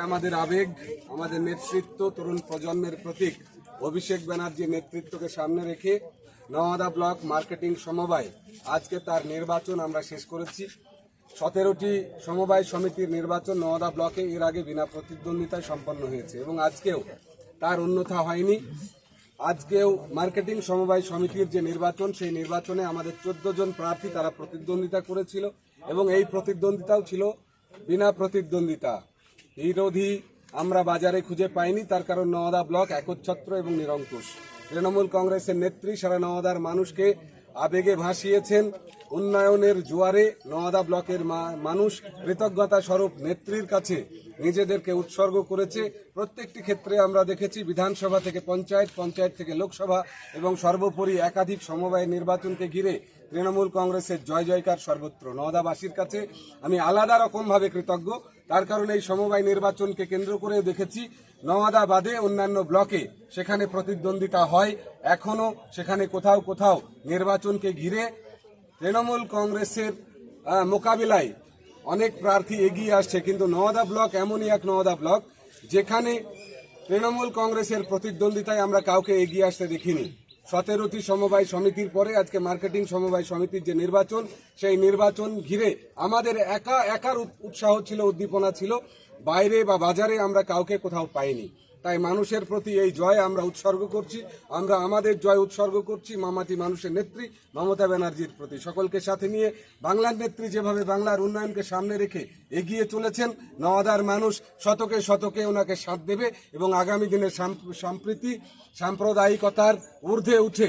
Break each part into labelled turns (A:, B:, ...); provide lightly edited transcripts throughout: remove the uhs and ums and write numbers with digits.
A: আমাদের আবেগ, আমাদের নেতৃত্ব, তরুণ প্রজন্মের প্রতীক অভিষেক ব্যানার্জির নেতৃত্বকে সামনে রেখে নওয়াদা ব্লক মার্কেটিং সমবায় আজকে তার নির্বাচন আমরা শেষ করেছি। 17টি সমবায় সমিতির নির্বাচন নওয়াদা ব্লকে এর আগে বিনা প্রতিদ্বন্দ্বিতায় সম্পন্ন হয়েছে এবং আজকেও তার অন্যথা হয়নি। আজকেও মার্কেটিং সমবায় সমিতির যে নির্বাচন, সেই নির্বাচনে আমাদের 14 জন প্রার্থী তারা প্রতিদ্বন্দ্বিতা করেছিল এবং এই প্রতিদ্বন্দ্বিতাও ছিল বিনা প্রতিদ্বন্দ্বিতা। বিরোধী আমরা বাজারে খুঁজে পাইনি, তার কারণ নওয়াদা ব্লক একচ্ছত্র এবং নিরঙ্কুশ। তৃণমূল কংগ্রেসের নেত্রী সারা নওয়াদার মানুষকে আবেগে ভাসিয়েছেন। উন্নয়নের জোয়ারে নওয়াদা ব্লকের মানুষ কৃতজ্ঞতা স্বরূপ নেত্রীর কাছে নিজেদেরকে উৎসর্গ করেছে। প্রত্যেকটি ক্ষেত্রে আমরা দেখেছি, বিধানসভা থেকে পঞ্চায়েত, পঞ্চায়েত থেকে লোকসভা এবং সর্বোপরি একাধিক সমবায় নির্বাচনকে ঘিরে তৃণমূল কংগ্রেসের জয় জয়কার সর্বত্র। নওয়াদাবাসীর কাছে আমি আলাদা রকমভাবে কৃতজ্ঞ, তার কারণ এই সমবায় নির্বাচনকে কেন্দ্র করে দেখেছি নওয়াদা বাদে অন্যান্য ব্লকে সেখানে প্রতিদ্বন্দ্বিতা হয়। এখনো সেখানে কোথাও কোথাও নির্বাচনকে ঘিরে তৃণমূল কংগ্রেসের মোকাবিলায় অনেক প্রার্থী এগিয়ে আসছে, কিন্তু নওয়াদা ব্লক এমনই এক নওয়াদা ব্লক যেখানে তৃণমূল কংগ্রেসের প্রতিদ্বন্দ্বিতায় আমরা কাউকে এগিয়ে আসতে দেখিনি। 17টি সমবায় সমিতির পরে আজকে মার্কেটিং সমবায় সমিতির যে নির্বাচন, সেই নির্বাচন ঘিরে আমাদের একার উৎসাহ ছিল, উদ্দীপনা ছিল। বাইরে বা বাজারে আমরা কাউকে কোথাও পাইনি। তাই মানুষের প্রতি এই জয় আমরা উৎসর্গ করছি, আমরা আমাদের জয় উৎসর্গ করছি মামাটি মানুষের নেত্রী মমতা ব্যানার্জির প্রতি। সকলকে সাথে নিয়ে বাংলার নেত্রী যেভাবে বাংলার উন্নয়নকে সামনে রেখে এগিয়ে চলেছেন, নওয়াদার মানুষ শতকে শতকে ওনাকে সাথ দেবে এবং আগামী দিনে সম্প্রীতি, সাম্প্রদায়িকতার ঊর্ধ্বে উঠে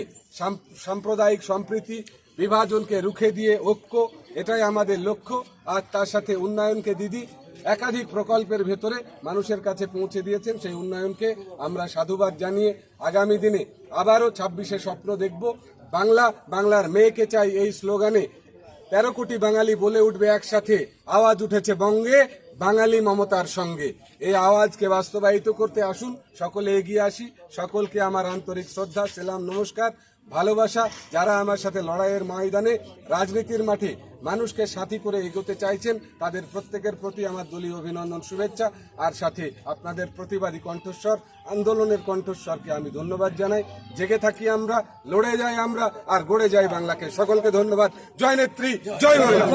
A: সাম্প্রদায়িক সম্প্রীতি, বিভাজনকে রুখে দিয়ে ঐক্য, এটাই আমাদের লক্ষ্য। আর তার সাথে উন্নয়নকে দিদি একাধিক প্রকল্পের ভেতরে মানুষের কাছে পৌঁছে দিয়েছেন। সেই উন্নয়নকে আমরা সাধুবাদ জানিয়ে আগামী দিনে আবারও 26-এ স্বপ্ন দেখব। বাংলা, বাংলার মেয়েকে চাই, এই স্লোগানে 13 কোটি বাঙালি বলে উঠবে একসাথে, আওয়াজ উঠেছে বঙ্গে, বাঙালি মমতার সঙ্গে। এই আওয়াজকে বাস্তবায়িত করতে আসুন, সকলে এগিয়ে আসি। সকলকে আমার আন্তরিক শ্রদ্ধা, সালাম, নমস্কার, ভালোবাসা। যারা আমার সাথে লড়াইয়ের ময়দানে, রাজনীতির মাঠে মানুষকে সাথী করে এগোতে চাইছেন, তাদের প্রত্যেকের প্রতি আমার দলীয় অভিনন্দন, শুভেচ্ছা। আর সাথে আপনাদের প্রতিবাদী কণ্ঠস্বর, আন্দোলনের কণ্ঠস্বরকে আমি ধন্যবাদ জানাই। জেগে থাকি আমরা, লড়ে যাই আমরা, আর গড়ে যাই বাংলাকে। সকলকে ধন্যবাদ। জয় নেত্রী, জয় বাংলা।